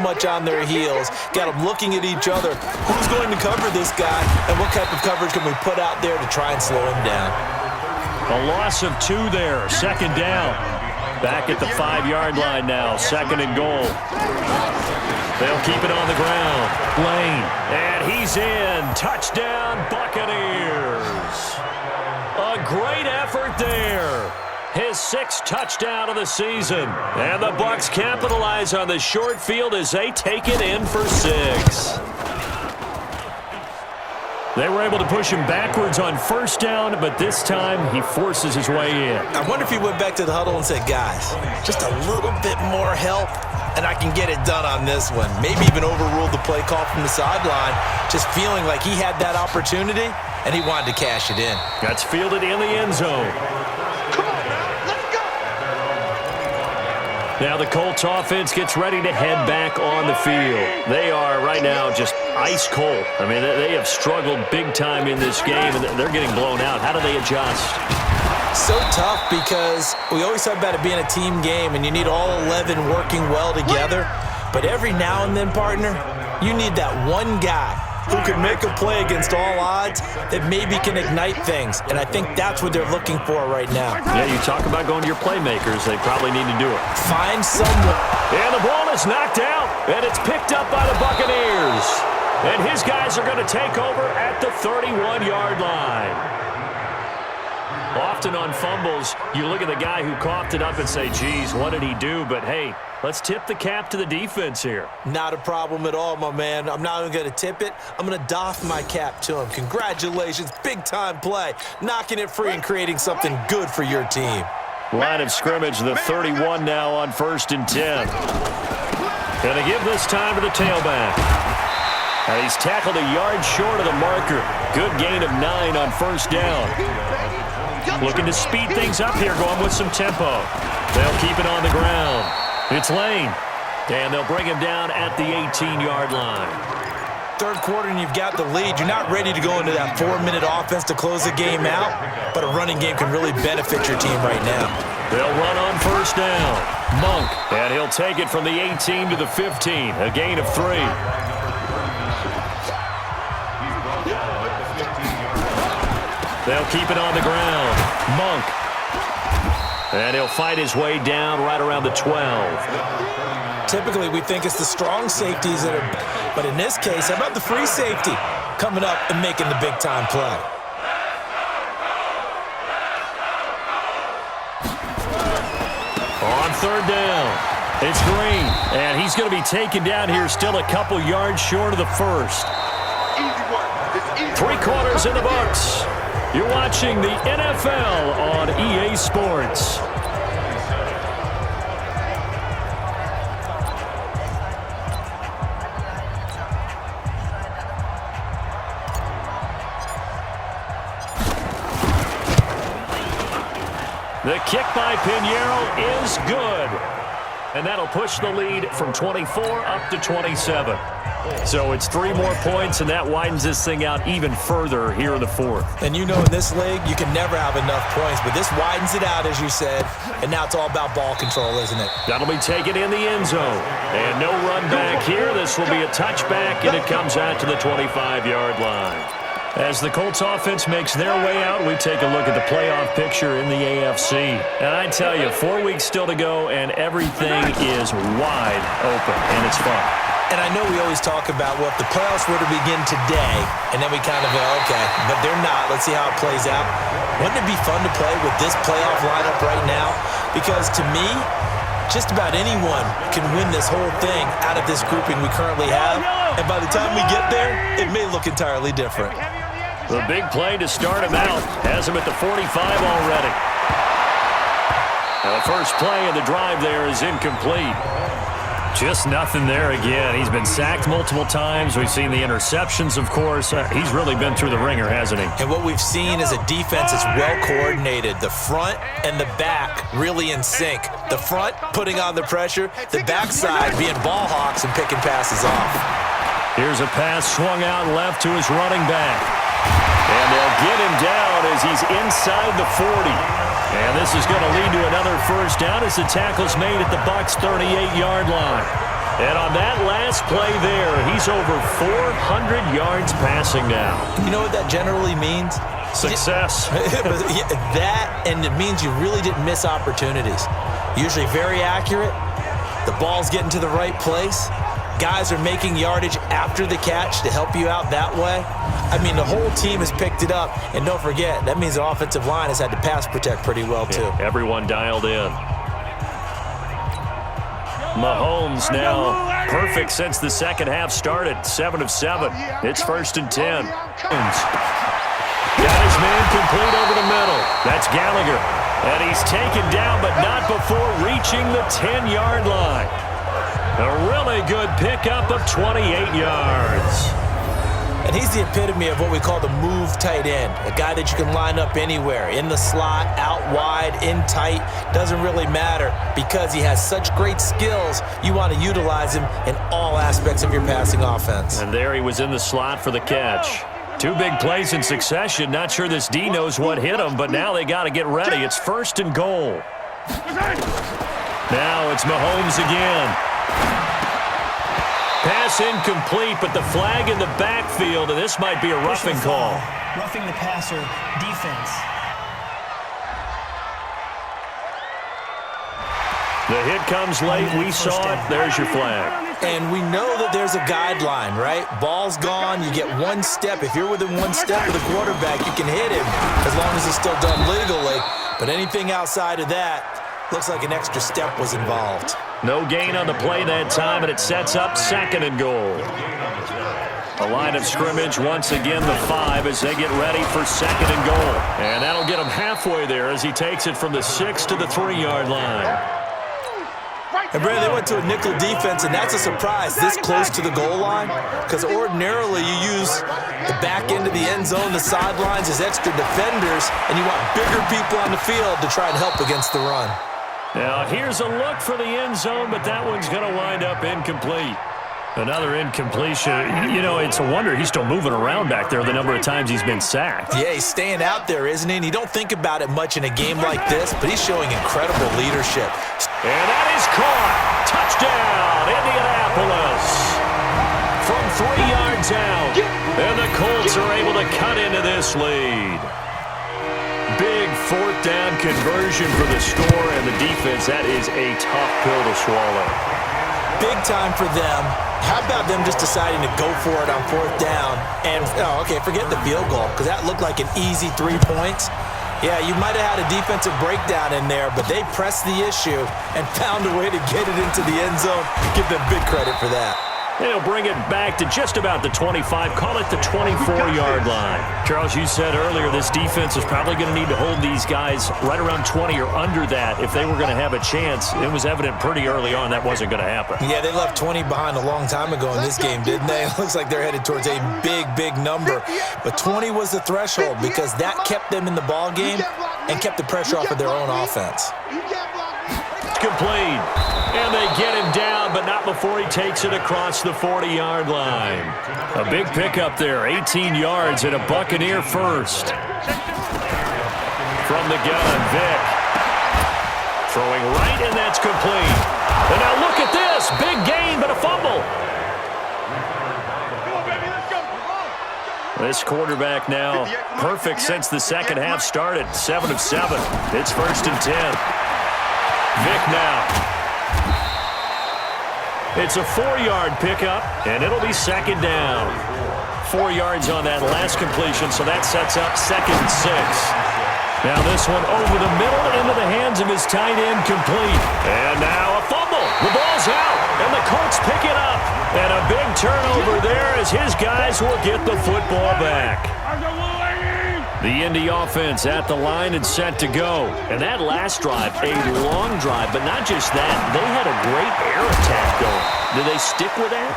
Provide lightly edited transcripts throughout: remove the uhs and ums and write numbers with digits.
much on their heels. Got them looking at each other. Who's going to cover this guy, and what type of coverage can we put out there to try and slow him down? A loss of 2 there, second down. Back at the 5-yard line now, second and goal. They'll keep it on the ground. Lane, and he's in. Touchdown, Buccaneers. A great effort there. His 6th touchdown of the season. And the Bucs capitalize on the short field as they take it in for 6. They were able to push him backwards on first down, but this time he forces his way in. I wonder if he went back to the huddle and said, guys, just a little bit more help, and I can get it done on this one. Maybe even overruled the play call from the sideline, just feeling like he had that opportunity, and he wanted to cash it in. That's fielded in the end zone. Now the Colts offense gets ready to head back on the field. They are right now just ice cold. I mean, they have struggled big time in this game, and they're getting blown out. How do they adjust? So tough because we always talk about it being a team game, and you need all 11 working well together. But every now and then, partner, you need that one guy who can make a play against all odds that maybe can ignite things. And I think that's what they're looking for right now. Yeah, you talk about going to your playmakers. They probably need to do it. Find someone. And the ball is knocked out, and it's picked up by the Buccaneers. And his guys are going to take over at the 31-yard line. Often on fumbles, you look at the guy who coughed it up and say, geez, what did he do? But, hey, let's tip the cap to the defense here. Not a problem at all, my man. I'm not even going to tip it. I'm going to doff my cap to him. Congratulations. Big-time play. Knocking it free and creating something good for your team. Line of scrimmage, the 31 now on 1st and 10. Going to give this time to the tailback. And he's tackled a yard short of the marker. Good gain of 9 on first down. Looking to speed things up here, going with some tempo. They'll keep it on the ground. It's Lane. And they'll bring him down at the 18-yard line. Third quarter and you've got the lead. You're not ready to go into that 4-minute offense to close the game out, but a running game can really benefit your team right now. They'll run on first down. Monk, and he'll take it from the 18 to the 15, a gain of 3. They'll keep it on the ground. Monk. And he'll fight his way down right around the 12. Typically, we think it's the strong safeties that are, but in this case, how about the free safety coming up and making the big-time play? On third down, it's Green, and he's going to be taken down here still a couple yards short of the first. 3 quarters in the books. You're watching the NFL on EA Sports. The kick by Pinheiro is good. And that'll push the lead from 24 up to 27. So it's 3 more points, and that widens this thing out even further here in the 4th. And you know in this league, you can never have enough points, but this widens it out, as you said, and now it's all about ball control, isn't it? That'll be taken in the end zone. And no run back here. This will be a touchback, and it comes out to the 25-yard line. As the Colts offense makes their way out, we take a look at the playoff picture in the AFC. And I tell you, 4 weeks still to go, and everything is wide open, and it's fun. And I know we always talk about, well, if the playoffs were to begin today, and then we kind of go, okay, but they're not. Let's see how it plays out. Wouldn't it be fun to play with this playoff lineup right now? Because to me, just about anyone can win this whole thing out of this grouping we currently have. And by the time we get there, it may look entirely different. The big play to start him out has him at the 45 already. Now the first play of the drive there is incomplete. Just nothing there again. He's been sacked multiple times. We've seen the interceptions, of course. He's really been through the ringer, hasn't he? And what we've seen is a defense that's well-coordinated. The front and the back really in sync. The front putting on the pressure, the backside being ball hawks and picking passes off. Here's a pass swung out left to his running back. And they'll get him down as he's inside the 40. And this is going to lead to another first down as the tackle's made at the Bucs' 38-yard line. And on that last play there, he's over 400 yards passing now. You know what that generally means? Success. That, and it means you really didn't miss opportunities. Usually very accurate. The ball's getting to the right place. Guys are making yardage after the catch to help you out that way. I mean, the whole team has picked it up. And don't forget, that means the offensive line has had to pass protect pretty well, too. Yeah, everyone dialed in. Mahomes now perfect since the second half started. 7 of 7. It's 1st and 10. Got his man complete over the middle. That's Gallagher. And he's taken down, but not before reaching the 10-yard line. A really good pickup of 28 yards. And he's the epitome of what we call the move tight end, a guy that you can line up anywhere, in the slot, out wide, in tight, doesn't really matter because he has such great skills. You want to utilize him in all aspects of your passing offense. And there he was in the slot for the catch. 2 big plays in succession. Not sure this D knows what hit him, but now they got to get ready. It's 1st and goal. Now it's Mahomes again. Pass incomplete, but the flag in the backfield, and this might be a roughing call. Roughing the passer, defense. The hit comes late. We saw it. There's your flag. And we know that there's a guideline, right? Ball's gone. You get 1 step. If you're within 1 step of the quarterback, you can hit him as long as it's still done legally. But anything outside of that, looks like an extra step was involved. No gain on the play that time, and it sets up 2nd and goal. A line of scrimmage once again, the 5, as they get ready for 2nd and goal. And that'll get him halfway there as he takes it from the 6 to the 3-yard line. And, Brandon, they went to a nickel defense, and that's a surprise this close to the goal line because ordinarily you use the back end of the end zone, the sidelines as extra defenders, and you want bigger people on the field to try and help against the run. Now, here's a look for the end zone, but that one's going to wind up incomplete. Another incompletion. You know, it's a wonder he's still moving around back there the number of times he's been sacked. Yeah, he's staying out there, isn't he? And you don't think about it much in a game like this, but he's showing incredible leadership. And that is caught. Touchdown, Indianapolis. From 3 yards out. And the Colts are able to cut into this lead. Big 4th down conversion for the score, and the defense, that is a tough pill to swallow. Big time for them. How about them just deciding to go for it on 4th down? And, forget the field goal, because that looked like an easy 3 points. Yeah, you might have had a defensive breakdown in there, but they pressed the issue and found a way to get it into the end zone. Give them big credit for that. They'll bring it back to just about the 25, call it the 24-yard line. Charles, you said earlier this defense is probably going to need to hold these guys right around 20 or under that if they were going to have a chance. It was evident pretty early on that wasn't going to happen. Yeah, they left 20 behind a long time ago in this game, didn't they? It looks like they're headed towards a big, big number. But 20 was the threshold because that kept them in the ball game and kept the pressure off of their own offense. Complete. And they get him down, but not before he takes it across the 40-yard line. A big pickup there, 18 yards and a Buccaneer first. From the gun, Vick. Throwing right, and that's complete. And now look at this. Big gain, but a fumble. This quarterback now perfect since the second half started. 7 of 7. It's 1st and 10. Vick now. It's a 4-yard pickup, and it'll be 2nd down. 4 yards on that last completion, so that sets up 2nd and 6. Now this one over the middle into the hands of his tight end, complete. And now a fumble. The ball's out, and the Colts pick it up. And a big turnover there as his guys will get the football back. The Indy offense at the line and set to go. And that last drive, a long drive, but not just that. They had a great air attack going. Do they stick with that?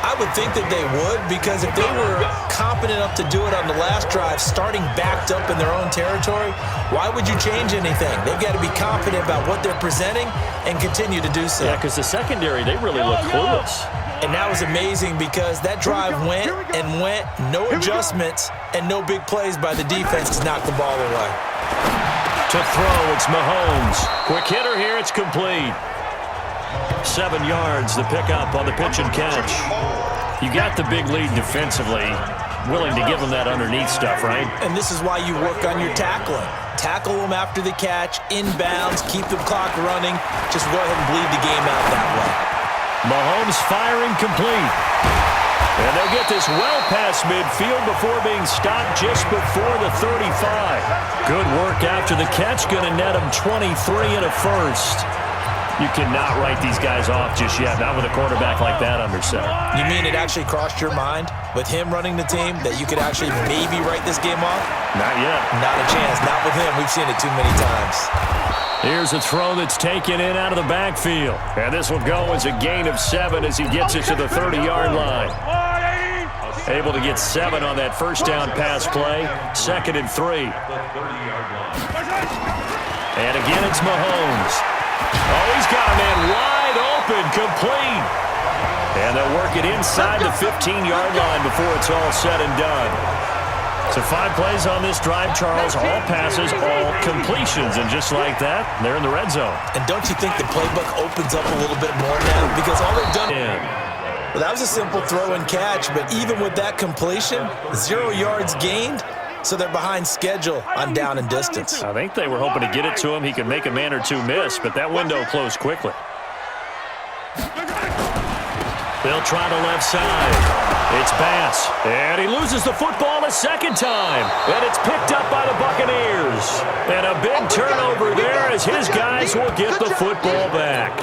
I would think that they would, because if they were competent enough to do it on the last drive, starting backed up in their own territory, why would you change anything? They've got to be confident about what they're presenting and continue to do so. Yeah, because the secondary, they really look clueless. And that was amazing because that drive went and went, no adjustments, and no big plays by the defense to knock the ball away. To throw, it's Mahomes. Quick hitter here, it's complete. 7 yards, the pickup on the pitch and catch. You got the big lead defensively. Willing to give them that underneath stuff, right? And this is why you work on your tackling. Tackle them after the catch, inbounds, keep the clock running. Just go ahead and bleed the game out that way. Mahomes firing complete. And they'll get this well past midfield before being stopped just before the 35. Good work after the catch. Going to net them 23 and a first. You cannot write these guys off just yet, not with a quarterback like that under center. You mean it actually crossed your mind with him running the team that you could actually maybe write this game off? Not yet. Not a chance. Not with him. We've seen it too many times. Here's a throw that's taken in out of the backfield. And this will go as a gain of 7 as he gets it to the 30-yard line. Able to get 7 on that first down pass play. 2nd and 3. And again, it's Mahomes. Oh, he's got a man wide open, complete. And they'll work it inside the 15-yard line before it's all said and done. So 5 plays on this drive, Charles. All passes, all completions. And just like that, they're in the red zone. And don't you think the playbook opens up a little bit more now? Because all they've done... Well, that was a simple throw and catch, but even with that completion, 0 yards gained, so they're behind schedule on down and distance. I think they were hoping to get it to him. He could make a man or two miss, but that window closed quickly. They'll try the left side. It's Bass, and he loses the football a second time, and it's picked up by the Buccaneers. And a big turnover there as his guys will get the football back.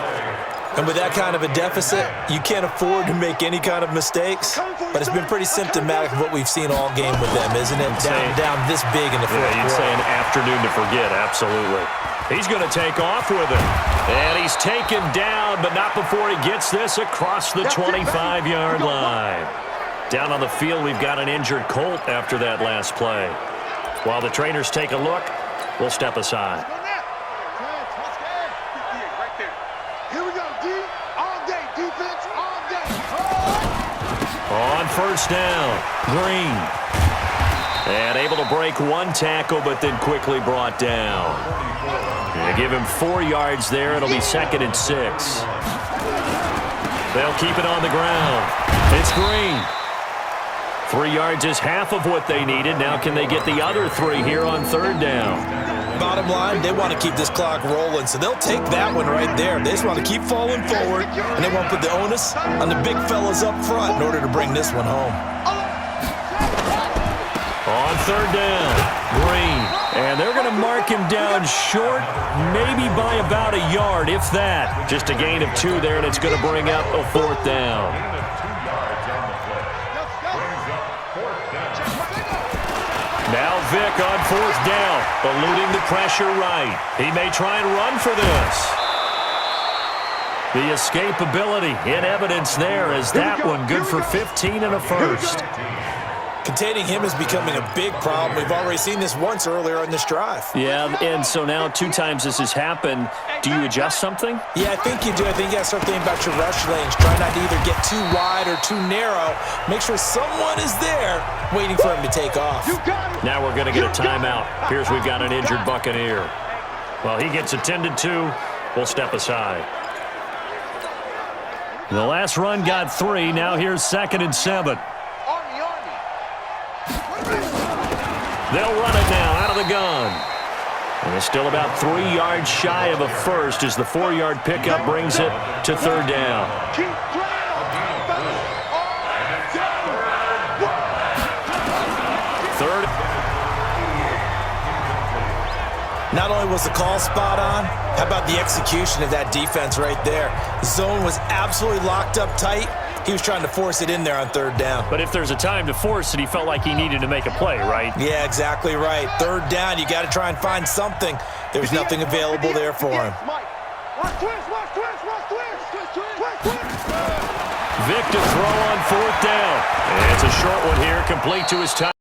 And with that kind of a deficit, you can't afford to make any kind of mistakes. But it's been pretty symptomatic of what we've seen all game with them, isn't it? Down this big in the fourth quarter. You'd say an afternoon to forget, absolutely. He's going to take off with it. And he's taken down, but not before he gets this across the 25-yard line. Down on the field, we've got an injured Colt after that last play. While the trainers take a look, we'll step aside. On first down, Green. And able to break 1 tackle, but then quickly brought down. They give him 4 yards there. It'll be 2nd and 6. They'll keep it on the ground. It's Green. 3 yards is half of what they needed. Now can they get the other 3 here on 3rd down? Bottom line, they want to keep this clock rolling, so they'll take that one right there. They just want to keep falling forward, and they want to put the onus on the big fellas up front in order to bring this one home. On 3rd down, Green. And they're going to mark him down short, maybe by about a yard, if that. Just a gain of 2 there, and it's going to bring up a 4th down. Now Vick on 4th down, eluding the pressure right. He may try and run for this. The escapability in evidence there as that one good for 15 and a first. Containing him is becoming a big problem. We've already seen this once earlier in this drive. Yeah, and so now 2 times this has happened. Do you adjust something? Yeah, I think you do. I think you got to start thinking about your rush lanes. Try not to either get too wide or too narrow. Make sure someone is there waiting for him to take off. Now we're going to get a timeout. Here's we've got an injured Buccaneer. Well, he gets attended to. We'll step aside. The last run got 3. Now here's 2nd and 7. They'll run it now out of the gun. And it's still about 3 yards shy of a first as the 4-yard pickup brings it to 3rd down. Third. Not only was the call spot on, how about the execution of that defense right there? The zone was absolutely locked up tight. He was trying to force it in there on 3rd down. But if there's a time to force it, he felt like he needed to make a play, right? Yeah, exactly right. 3rd down, you got to try and find something. There was nothing available there for him. Vick to throw on 4th down. And it's a short one here, complete to his time.